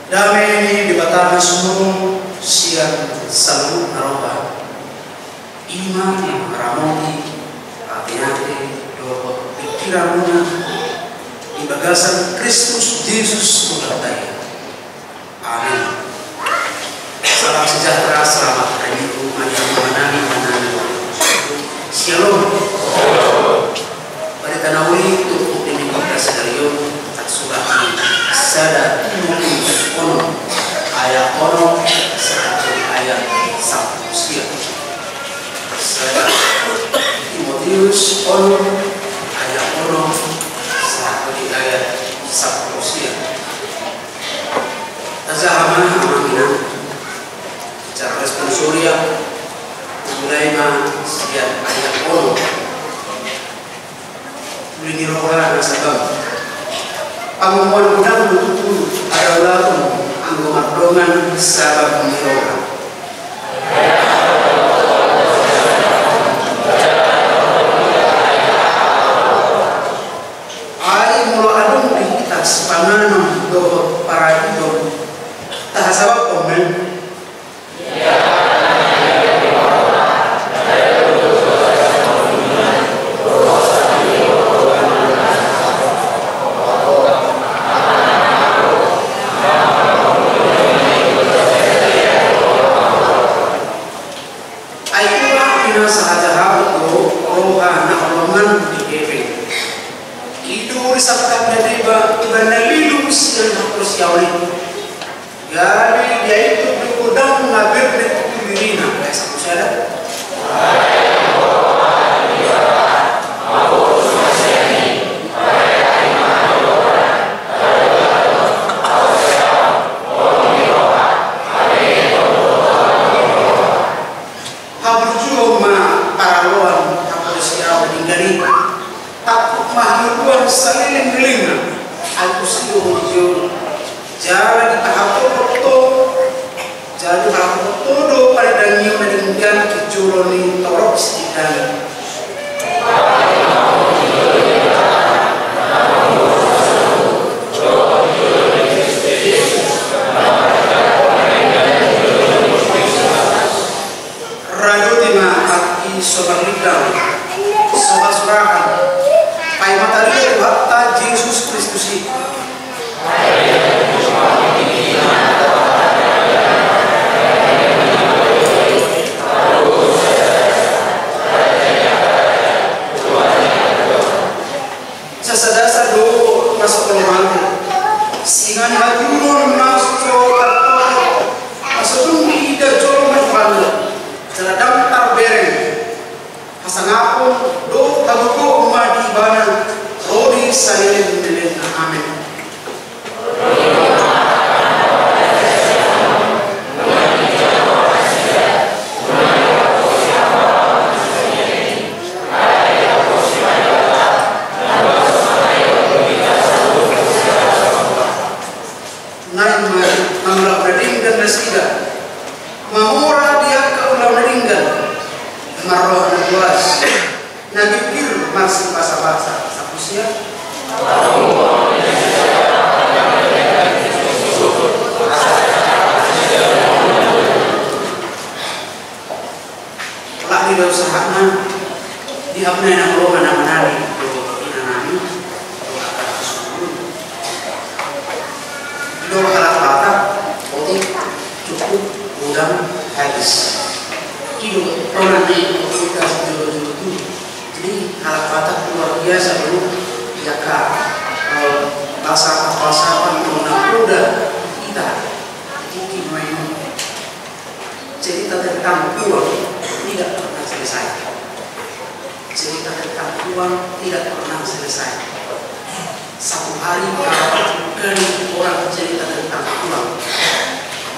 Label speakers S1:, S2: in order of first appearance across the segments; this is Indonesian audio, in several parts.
S1: Damai ini dibatasi semua siang selalu naroba. Iman yang ramoni, hati-hati, doa pikiran di bagasan Kristus Yesus berkata. Amin. Salam sejahtera, selamat hari Minggu yang menangi. Shalom. Pada tanawuli untuk ini kita sekalian tak surah sada Timotius ono ayat ono satu ayat satu siap. Sada Timotius ono ayat ono satu ayat satu siap. Tazahaman amina cara responsoria mulai siap ayat ono ini rohana nasabam pangumuan udang betul adalah anggota dongan sabab miroha. Ai mula adung di tas panganan do para idol tak sabab komen.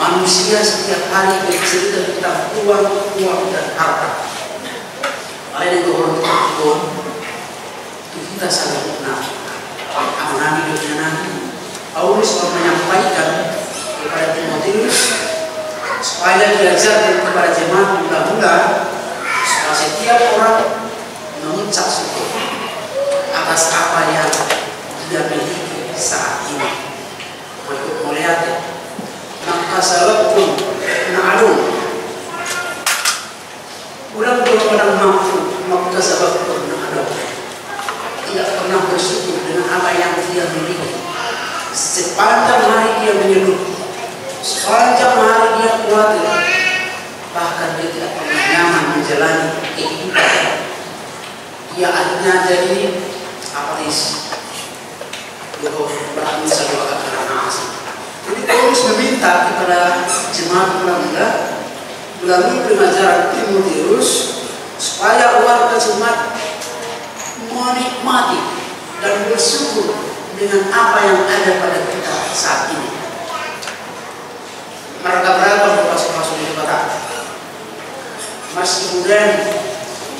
S1: Manusia setiap hari bercerita tentang uang dan harta. Ada yang orang itu kita sangat benar. Nabi dunia Nabi Paulus menyampaikan kepada Timotius supaya diajarkan kepada jemaat muda-muda supaya setiap orang mengucap syukur atas apa yang dia miliki saat ini. Untuk melihat dia memiliki, sepanjang hari dia menyeluruh, sepanjang hari dia khawatir, bahkan dia tidak pernah nyaman menjalani kehidupan. Dia akhirnya jadi apatis. Jadi Paulus meminta kepada jemaat mula-mula melalui pengajaran Timotius supaya warga jemaat menikmati dan bersyukur dengan apa yang ada pada kita saat ini. Mereka beragam masuk di kota, masih kemudian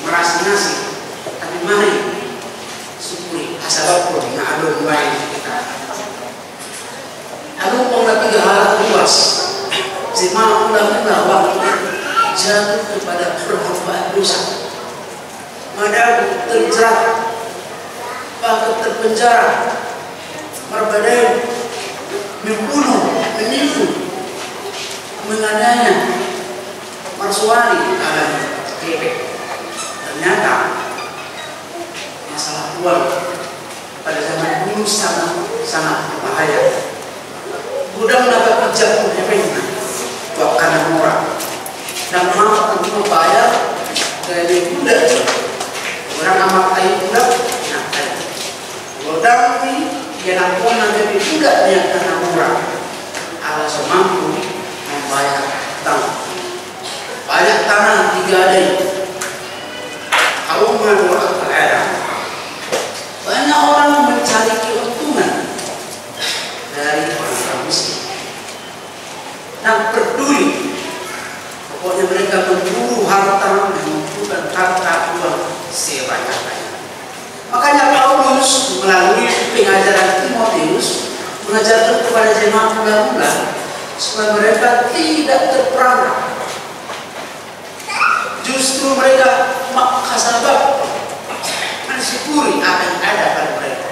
S1: merasa nasi, tapi mari syukuri asal pun na alun baik kita. Alun pun na 3 hal luas. Jemaat mula-mula waktu jatuh kepada perhambaan dosa. Madabu terjerat, bahkan terpenjara, berbadai, membunuh, menipu, menganiaya, mersuali alam kebek. Ternyata masalah uang pada zaman dulu sangat berbahaya. Budak mendapat pijak pun efeknya, buat kanan murah, dan mampu untuk membayar dari budak. Orang amat kayu budak, nak kayu. Budak ini dia nak pun nanti budak dia kanan murah, alas mampu membayar tanah. Banyak tanah 3 ada. Kalau mengatur ada, banyak orang mencari keuntungan dari orang miskin dan peduli. Pokoknya mereka memburu harta dan mengumpulkan harta uang sebanyak-banyak. Makanya Paulus melalui pengajaran Timotius mengajarkan kepada jemaat mula-mula supaya mereka tidak terperangkap. Justru mereka makasabab mensyukuri apa yang ada pada mereka.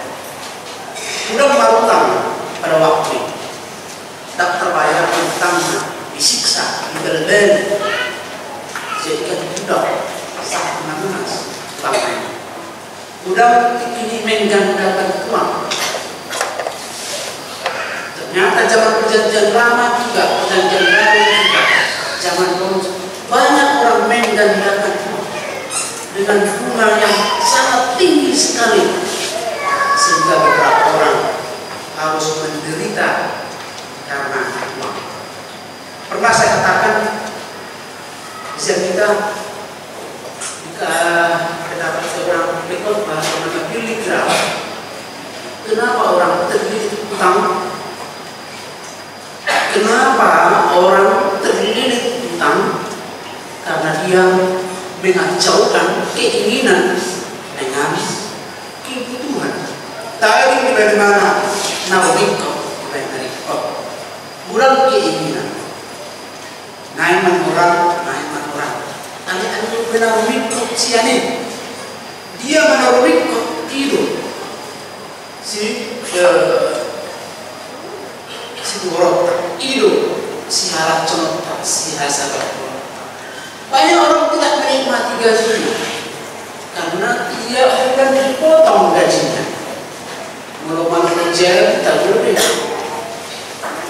S1: Mudah berutang pada waktu itu, tak terbayar utangnya, disiksa, dibelbel, jadikan budak saat melunas utangnya. Budak ini menggandakan uang. Ternyata zaman perjanjian lama juga, perjanjian baru juga, zaman Paulus banyak orang menggandakan uang dengan bunga yang sangat tinggi sekali, sehingga beberapa orang harus menderita karena uang. Pernah saya katakan, bisa kita jika terdapat seorang pekotbah bernama Billy Graham, kenapa orang terlilit utang? Kenapa orang terlilit utang? Karena dia mengacaukan keinginan dengan kebutuhan. Tadi dari mana? Nawiko dari kau. Kurang keinginan. Naik orang. Ada menawiko sianin. Dia menawiko tidur. Si buruk tidur. Si harap contoh, si hasabat. Banyak orang tidak menikmati gajinya karena dia akan dipotong gajinya. Mula-mula kerja kita boleh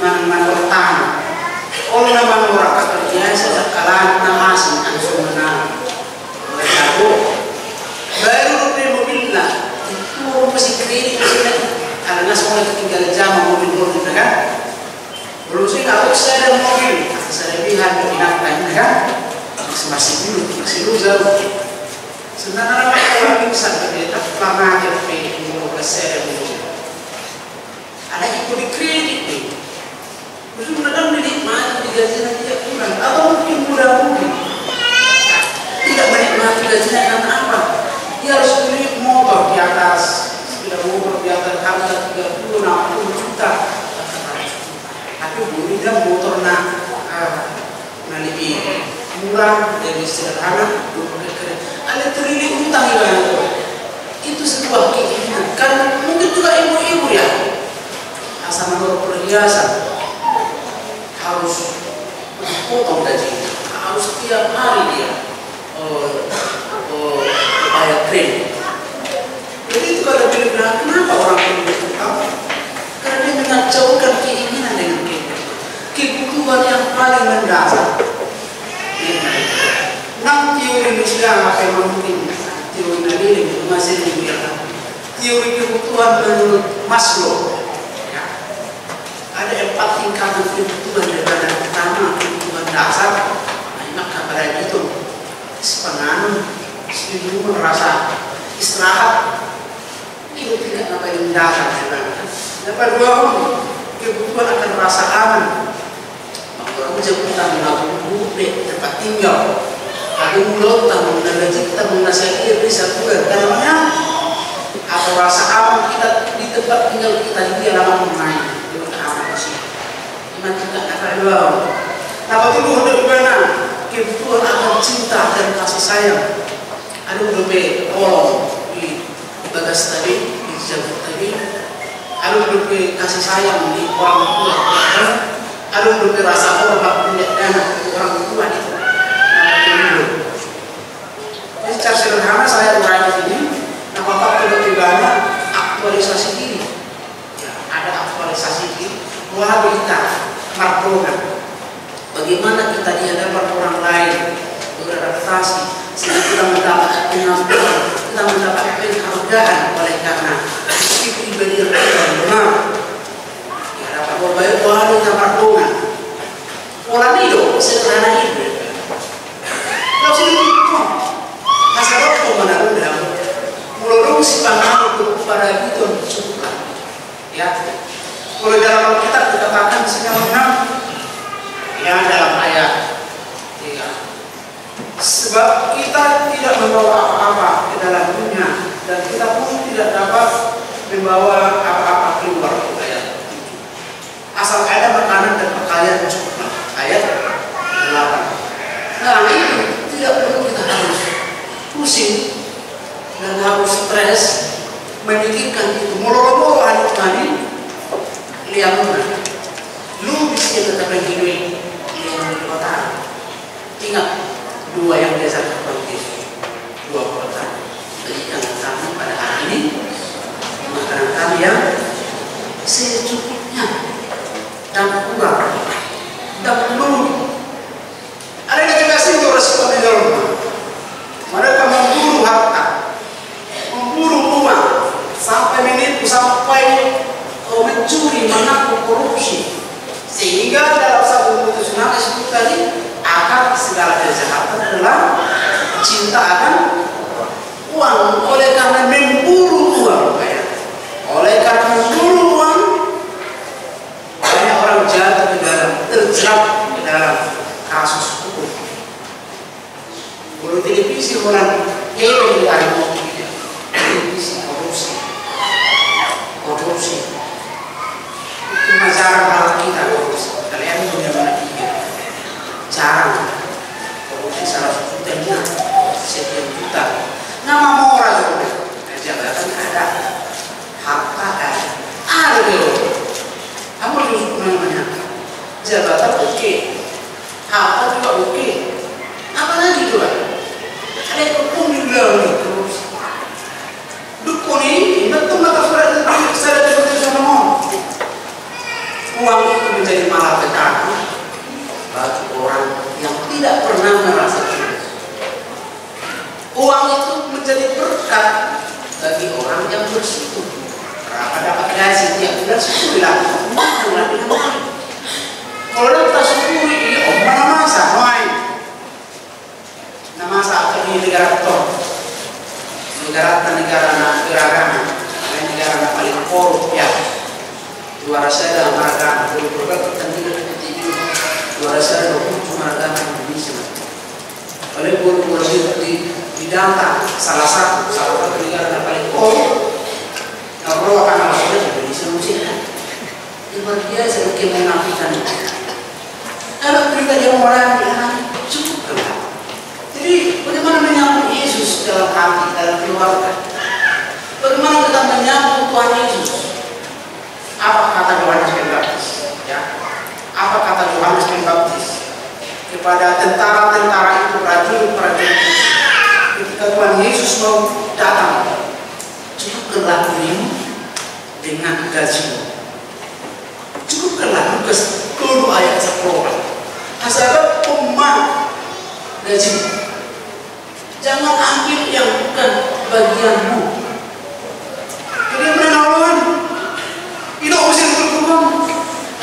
S1: mana tanah. Kalau nama orang kerja sekarang nama asing langsung menang. Mereka baru rupiah mobil lah itu masih kredit karena semua tinggal jam mobil kan. Belum sih kalau saya ada mobil, saya lihat binatangnya kan. Masih dulu jauh. Sebenarnya orang bisa berdetak lama aja mau keseret dulu. Ada ikut kredit nih. Terus kadang menikmati gajinya tidak kurang atau mungkin mungkin tidak menikmati gajinya karena apa? Dia harus beli motor di atas, sepeda motor di atas harga 30-60 juta. Tapi beli dia motor lebih murah dari sederhana, ada terlilit utang itu sebuah keinginan. Karena mungkin juga ibu-ibu ya, asal menurut perhiasan harus potong gaji, harus tiap hari dia bayar kredit. Jadi itu kalau bilang kenapa orang ini utang? paling mendasar. Enam teori Islam apa yang mungkin teori Nabi masih digunakan. Teori kebutuhan menurut Maslow. Ya. Ada 4 tingkatan kebutuhan daripada pertama kebutuhan dasar. Maka pada itu sepengaruh, setuju merasa istirahat itu tidak apa yang dasar. Dapat 2 kebutuhan akan rasa aman. Maka kebutuhan menabung tempat tinggal. Ada mulut, tamu mengaji, tamu menasihati, bisa juga. Karena atau rasa aman kita di tempat tinggal kita di halaman main, itu aman sih. Iman kita akan doang. Nah, itu untuk gimana? Kebutuhan akan cinta dan kasih sayang. Ada beberapa kolom di bagas tadi, di jabut tadi. Ada beberapa kasih sayang di orang tua. Ada beberapa rasa hormat punya dana orang tua itu. Jadi secara sederhana saya uraikan ini, apakah lebih banyak aktualisasi diri? Ya, ada aktualisasi diri. Mulai kita markokan. Bagaimana kita di hadapan orang lain beradaptasi sehingga kita mendapat pengampunan, kita mendapat penghargaan oleh karena pribadi yang benar. Di hadapan orang lain kita markokan. Orang itu sederhana itu. Kalau sedikit masalah pemenang dalam mulai si panah kepada itu cukup. Ya, kalau dalam kita dikatakan sekarang ya dalam ayat 3. Sebab kita tidak membawa apa-apa ke dalam dunia dan kita pun tidak dapat membawa apa-apa keluar. Ayat 7. Asal ada makanan dan pakaian cukup. Ayat 8. Nah itu tidak perlu kita harus pusing dan harus stres memikirkan itu. Molo-molo hari tadi lihat mana lu bisa tetap hidup di kota. Ingat 2 yang biasa terpenting, 2 kota. Berikan kami pada hari ini makanan kami yang secukupnya dan kurang dan penuh. Ada yang dikasih untuk respon di dalam rumah. Mereka memburu harta, memburu uang, sampai menipu, sampai mencuri, mengaku korupsi. Sehingga dalam satu putusan disebut tadi akar segala kejahatan adalah cinta akan uang. Oleh karena memburu uang, oleh karena memburu uang, banyak orang jatuh ke dalam, terjerat ke dalam kasus hukum. Kalau televisi orang di area televisi korupsi. Itu jarang hal kita korupsi. Kalian punya mana pikir? Jarang korupsi 100 juta, sekian juta. Nama moral jabatan ada, harta ada dulu. Kamu harus namanya jabatan oke, harta juga oke. Apa lagi juga? Ada hukum juga korupsi. Dukun ini betul maka sudah seperti sama uang itu menjadi malapetaka bagi orang yang tidak pernah merasa cukup. Uang itu menjadi berkat bagi orang yang bersyukur. Berapa dapat gaji tiap bulan syukur dilakukan. Kalau kita syukuri, mana masa, main. Nama saat ini negara top, negara agama, negara paling korup ya. Luar saya agama, berbagai tentang itu luar saya cuma agama Indonesia. Oleh guru di data salah satu negara paling korup. Kalau akan masuk Indonesia musik, luar biasa mungkin menafikan. Kalau kita yang orang cukup kan. Jadi bagaimana menyambut Yesus dalam hati, dalam keluarga? Bagaimana kita menyambut Tuhan Yesus? Apa kata Yohanes Pembaptis? Ya. Apa kata Yohanes Pembaptis kepada tentara-tentara itu, prajurit-prajurit ketika Tuhan Yesus mau datang? Cukupkanlah dirimu dengan gajimu. Cukupkanlah Lukas 2 ayat 10. Hasabah ummah gaji. Jangan ambil yang bukan bagianmu. Jadi menolong itu usil berkurang.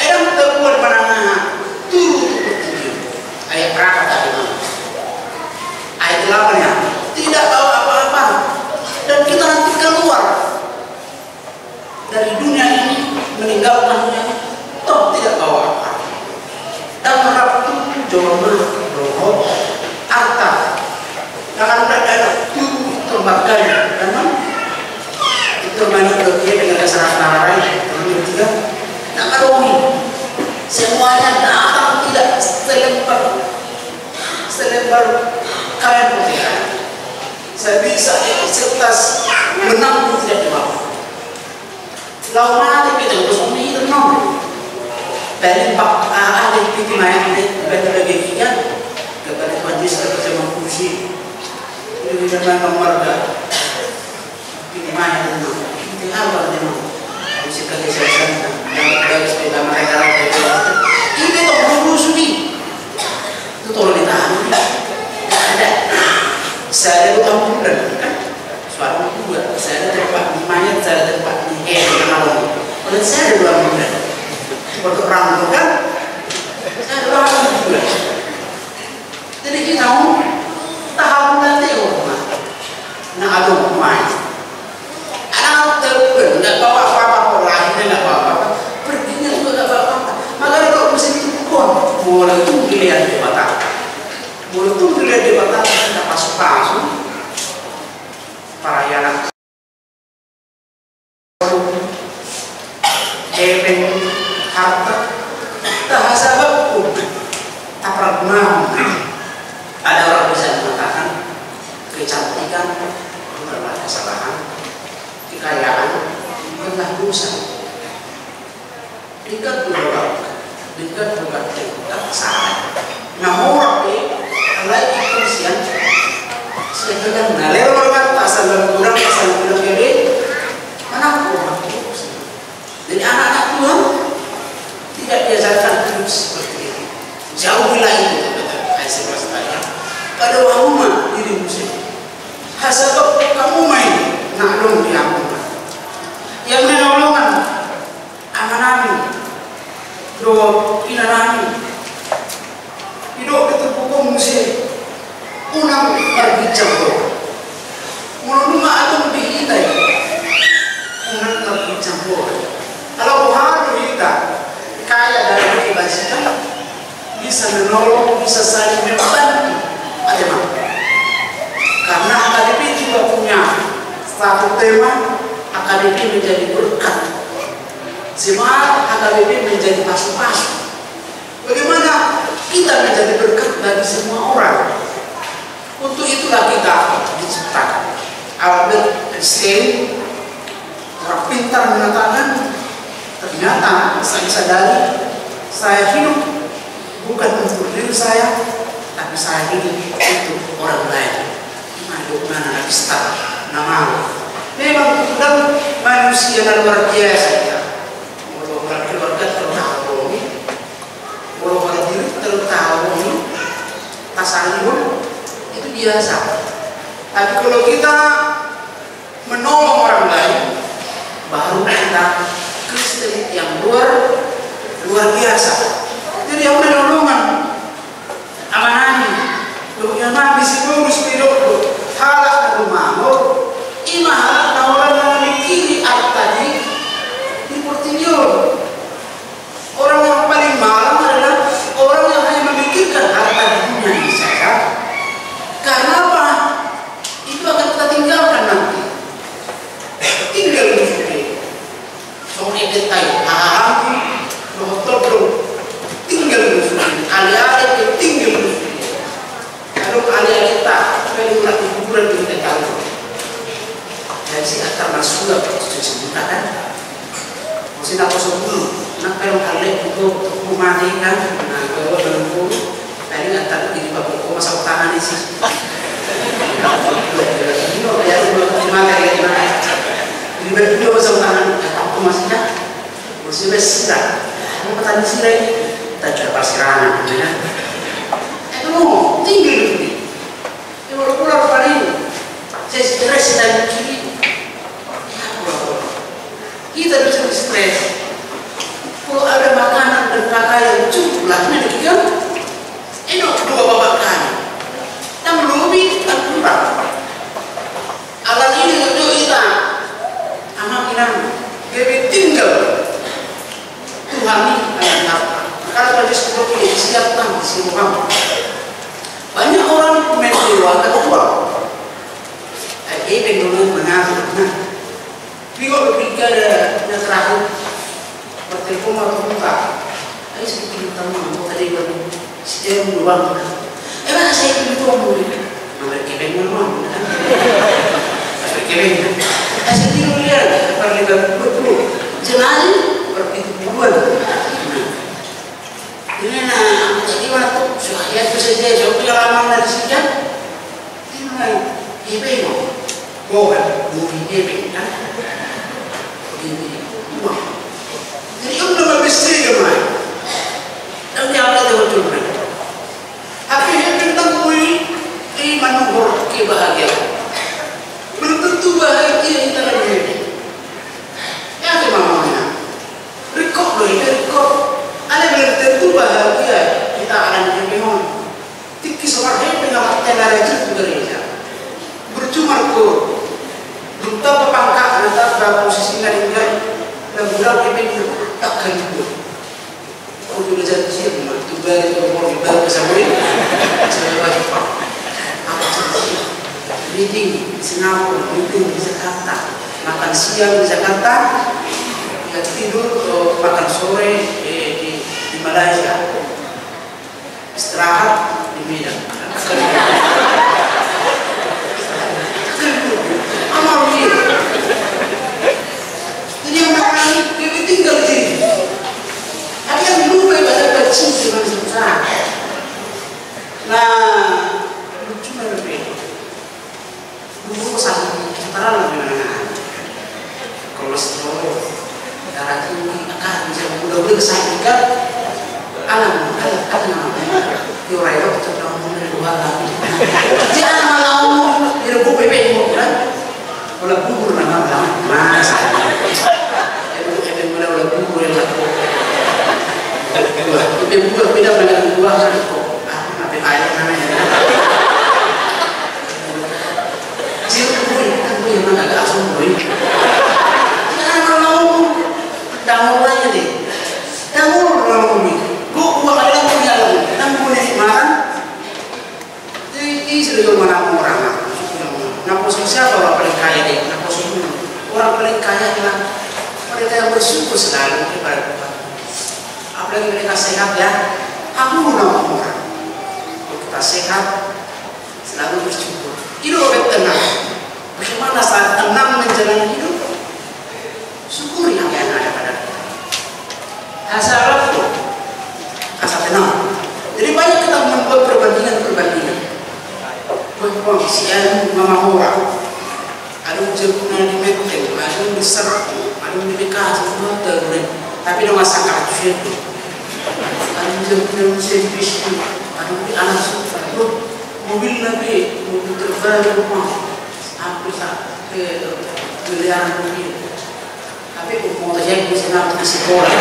S1: Ayam terbuat panangan turut bertujuh. Ayat berapa tadi? Ayat 8 ya. Tidak tahu apa-apa dan kita nanti keluar dari dunia ini meninggalkannya toh tidak tahu apa. Dan harap joma roh harta jangan berada terbakar karena itu manipulasi dengan kesalahan lain. Yang ketiga, nak karomi semuanya datang tidak selembar kain putih. Saya bisa sertas menang pun tidak dibawa. Lau mati kita harus memilih tenang. Dari pak ada pipi main betul lagi kian kepada majlis bersama kursi. Ini dengan keluarga. Pipi main tenang. Pipi apa tenang. Musik kesehatan yang dari sepeda mereka ini toh berusui. Itu tolong ditahan. Ada. Saya ada ambulan kan. Suara juga. Saya ada tempat mayat, saya ada tempat di malam. Oleh saya ada 2 ambulan. Waktu perang itu kan saya ada 2 ambulan. Jadi kita mau tahap nanti rumah. Nah aduh main. Anak terus nggak bawa apa-apa, lahirnya nggak bawa apa-apa, perginya juga nggak bawa apa-apa. Makanya kalau mesin itu pun mulai tuh dilihat di mata, mulai tuh dilihat di mata, kita pasuk-pasuk para anak Eben harta tahasabab pun tak pernah ada orang bisa mengatakan kecantikan bukanlah kesalahan, kekayaan bukanlah dosa. Dekat bukan tak salah. Namun lagi kesian sedang nalar orang asal kurang gede mana kurang. Jadi anak-anak Tuhan tidak diajarkan hidup seperti itu. Jauhilah itu pada wahuma diri muslim. Hasabab kamu main nak dong di agama. Yang menolongan amanami do inanami hidup keterpukau muslim unang berbicara menurut atau dihitai unang berbicara. Kalau Tuhan kita kaya dari kebajikan bisa menolong, bisa saling membantu, ada mana? Karena AKDP juga punya satu tema, AKDP menjadi berkat. Semangat AKDP menjadi pasu-pasu. Bagaimana kita menjadi berkat bagi semua orang? Untuk itulah kita diciptakan. Albert Einstein, orang pintar mengatakan, ternyata saya sadari saya hidup bukan untuk diri saya, tapi saya hidup untuk orang lain. Mana bisa nama memang dalam manusia yang luar biasa ya. Walau keluarga tertahu ini, walau diri tertahu ini, tasawuf itu biasa. Tapi kalau kita menolong orang lain, baru kita Kristen yang luar biasa. Jadi yang menolongan amanani, yang nabi sibuk spiritual halak rumahmu, imah nawaran memikiri tadi di portinyo. Orang yang paling malam adalah orang yang hanya memikirkan harta dunia ini saja. Karena apa? Itu akan kita tinggalkan nanti. Tinggal di sini. Soalnya detai, dokter tinggal di sini. Alih-alih tinggal di sini. Kalau alih-alih tak, kalau lagi kuburan kita tahu. Dari sini akan masuk ke cuci muka kan? Masih tak kosong dulu. Nah kalau alih itu rumah ini kan, nah kalau belum tadi nggak tahu di bawah kok masa tangan di sini. Ini loh ya di mana di mana? Di bawah masa tangan, aku masihnya masih besar. Mau petani sini, kita coba siranan, ya. mau tinggal di kalau pulang paling saya stres dan kiri kita bisa stres kalau ada makanan dan pakaian cukup lah nanti kan enak dua babakan dan lebih dan kurang alat ini untuk kita amakinan lebih tinggal Tuhan ini kalau pada sekolah ini siapkan semua banyak orang menjual ketua ini dulu mengatur Bigo berpikir ada terakhir bertelepon atau buka ayo seperti kita mau tadi baru setiap doang mana saya pilih tuh mau berkebeng mau berkebeng saya tidur lihat pergi betul jenazah perpintuan ini nah jadi waktu saya tuh saja saya pengalaman dari sejak ini mulai hebeng bohong mungkin hebeng kan begini uang jadi om nama bestri kemana dan dia apa dia betul betul tapi hebeng tangkui ini manuhur kebahagiaan belum tentu bahagia kita lagi hebeng ya kemana rekod loh ini rekod ada belum tentu bahagia kita akan hebeng tiki seorang hebeng amat tenara itu gereja bercuma kok belum tahu pangkat nanti pada posisi lainnya dan bulan hebeng takkan itu aku juga jadi siap itu balik ke rumah balik ke Samuel saya wajib apa sih meeting di Singapura meeting di Jakarta makan siang di Jakarta ya tidur makan sore di Malaysia istirahat di Medan amal dia jadi yang makan dia tinggal di sini tapi yang lupa pada kecil dengan susah nah lucu lebih dulu sakit antara lebih menengah kolesterol darah tinggi akan bisa mudah-mudahan kesakitan alam Yorai waktu dah mulai dua lagi. Jangan malau direbut bebek bukan? Olah bubur nama nama masa. Bebek mulai olah bubur yang laku. Bebek bubur beda dengan buah kan kok. Apa air namanya? Cium bubur kan bubur yang agak asam bubur. Jangan malau dangur aja deh. Dangur malau ni. Buah ada punya lalu. Makan, ini sudah mana orang nak posisi siapa orang paling kaya deh, nak posisi orang paling kaya adalah mereka yang bersyukur selalu kepada Tuhan. Apalagi mereka sehat ya, aku nak orang. Kalau kita sehat, selalu bersyukur. Hidup tenang. Bagaimana saat tenang menjalani hidup? Syukur yang ada pada kita. Asal waktu, asal tenang. Jadi banyak kita membuat perbandingan. Bahwa sian mama orang, ada jemputnya di Menteng, ada di Serang, ada di Bekasi, semua terus. Tapi dia masa kacu itu, ada jemputnya di Bisku, ada di anak suka. Mobil lagi, mobil terbaru rumah, hampir sampai miliaran mobil. Tapi mau terjadi di sana masih kurang.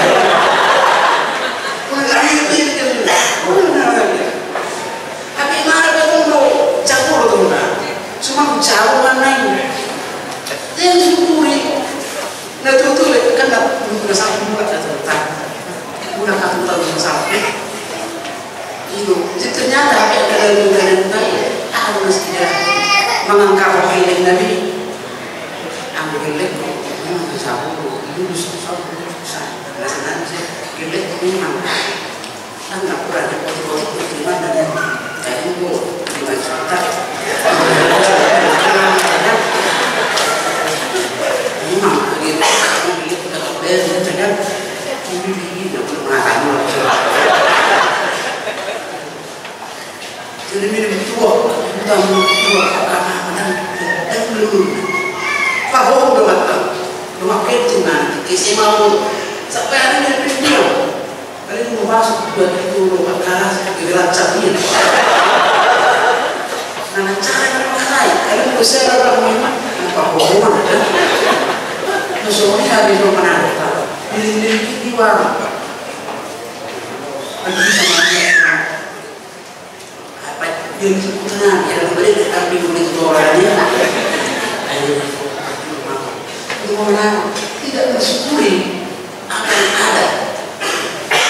S1: Tapi mana betul mau campur tu nak, cuma jauh mana ini. Dia syukuri. Nah tu kan nak guna sampai buat atau tak, guna kata tahu sampai. Itu, jadi ternyata ada dalam baik. Harus dia mengangkat hilang Nabi. Ambil hilang, memang jauh. Itu susah. Rasanya hilang memang. Anak berada di posisi bagaimana dan dari itu dengan cerita memang gitu kamu lihat udah kebel dan ini tidak perlu mengatakan jadi minum tua karena dan belum paham doang itu nanti kisah mau sampai hari ini video Kalian mau masuk buat itu perkara gegeran cermin. Nah, cara yang mengenai kalian bisa orang memang apa hubungan kan? Musuhnya habis memenang, pilih di warung. Lagi sama dia, apa yang tenang, yang beli tapi beli orangnya. Itu orang tidak bersyukuri apa yang ada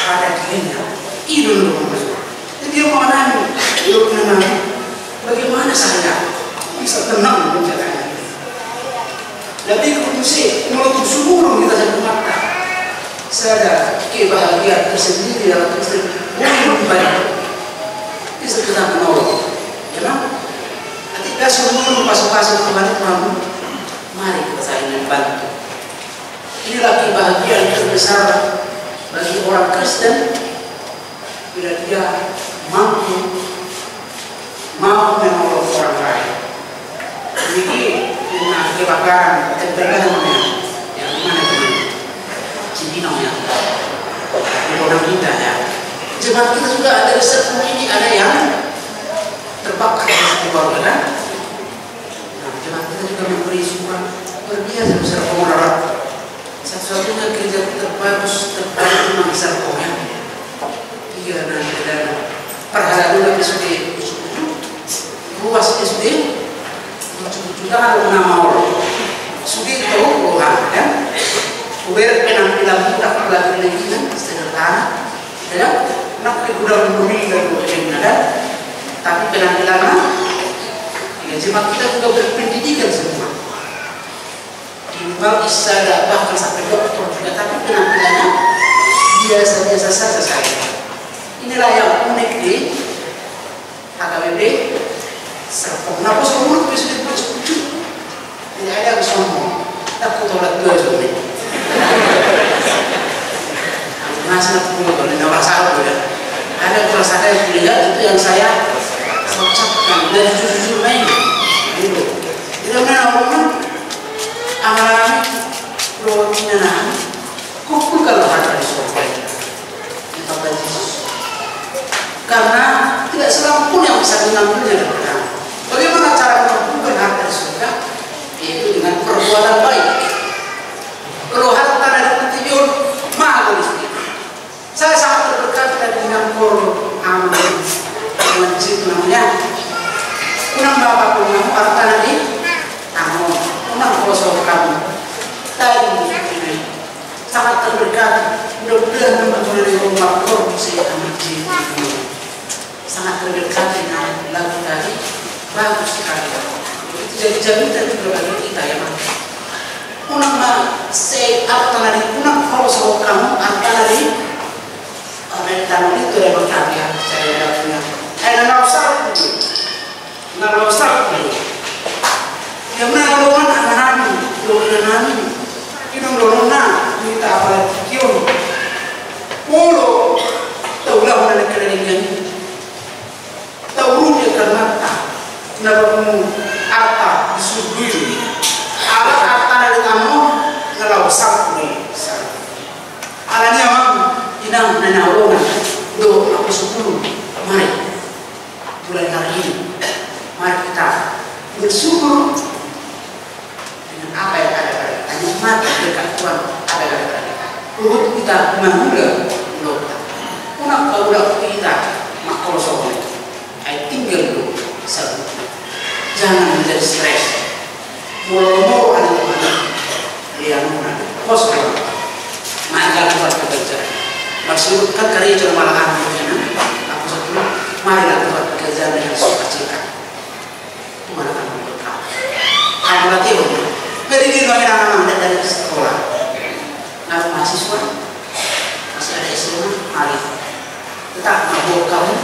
S1: pada dirinya. Itu dulu maksudnya. Jadi dia mau nanya, dia mengenai bagaimana saya bisa tenang menjalannya. Jadi kondisi menutup sumur kita satu mata. Saya ada kebahagiaan tersendiri dalam tersebut baik. Bisa kita menolong, ya kan? Ketika sumur pasang-pasang kembali kamu, mari kita saling membantu. Inilah kebahagiaan terbesar bagi orang Kristen bila dia mampu menolong orang lain. Ini dengan kebakaran terbergamnya yang mana ini Cibinong ya, di orang kita ya. Jemaat kita juga ada serta ini ada yang terbakar di bawah kan. Nah, jemaat kita juga memberi sumbangan berbiasa besar pengelola. Satu-satunya gereja terbagus memang besar pengelola. Iya dan perhara dulu SD luas SD jutaan nama orang sudah tahu kan uber penampilan mudah pelatihan kita sederhana ya nak udah membeli dan ada tapi penampilannya ya jemaat kita juga berpendidikan semua timbal istiadat bahkan sampai dokter juga tapi penampilannya biasa-biasa saja saya. Inilah yang unik di HKBP Serpong. Kenapa semua bisa dipercaya? Tidak ada yang sombong. Takut tolak dua juga. Masih nak punya kalau tidak masalah juga. Ada kelas ada yang kuliah itu yang saya ucapkan dan jujur main. Itu. Tidak mana orang amalan rohanian. Kumpul kalau ada di surga. Kita Yesus. Karena tidak seorang pun yang bisa mengambilnya dari kita. Bagaimana cara mengumpulkan harta di surga? Yaitu dengan perbuatan baik. Kalau harta dari tujuan mahal di sini. Saya sangat berberkat dengan kor amal masjid namanya. Kunang bapak kunang harta dari kamu, kunang kosong kamu. Tadi ini sangat terberkat. Mudah-mudahan teman-teman dari rumah kor bisa masjid ini. Sangat terdekat dengan lagu tadi, bagus sekali. Itu jadi jaminan juga bagi kita ya Pak. Unang saya apa tadi unang kalau soal kamu apa tadi? Mentan itu yang berkati ya saya punya. Nggak usah dulu. Yang mana doang anak-anak, doang hidung dorona kita apa kion. Mulu tahu lah mana kerjanya. Tahunya karena namun arta disuguhi alat arta dari kamu kalau sakuni alanya mam inang nanawongan do aku sepuluh mari mulai hari ini mari kita bersyukur dengan apa yang ada pada kita nikmat dekat Tuhan ada pada kita urut kita menghula loh unak kaulah kita makol soalnya tinggal dulu satu jangan menjadi stres mau ada teman yang pos maka buat pekerjaan maksud kan karya cuma malahan aku satu marilah buat pekerjaan dengan sukacita mana kamu berkah kamu latihan jadi di ruangan anak-anak dari sekolah nah mahasiswa masih ada SMA mari tetap mau kamu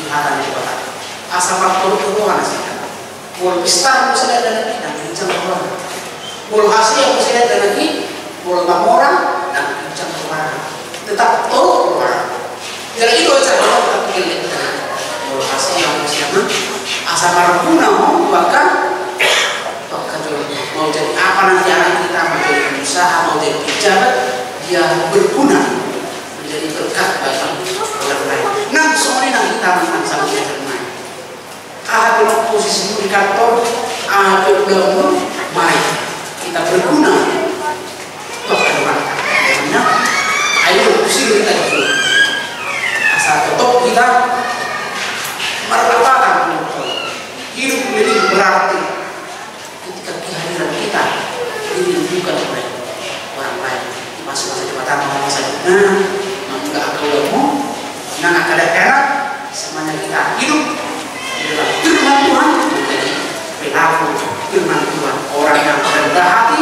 S1: diharapkan di kota asal faktor keuangan sih bol besar bisa lihat dari dan bincang orang bol hasil yang bisa lihat dari bol orang dan bincang orang tetap tahu orang jadi itu aja kalau kita pilih bol hasil yang bisa asal marguna bahkan mau jadi apa nanti anak kita mau jadi pengusaha mau jadi pejabat dia berguna menjadi dekat bagi orang lain. Nang sore nang kita nang sama teman. Ada posisi di kantor, ada dalam mari kita berguna. Toh ada makna. Ayo sini kita dulu. Asal tetap kita meratakan hidup ini berarti ketika kehadiran kita dirindukan oleh orang lain di masa-masa jabatan masa depan. Enggak aku nang ada enak semuanya kita hidup di dalam firman Tuhan menjadi perilaku firman Tuhan orang yang rendah hati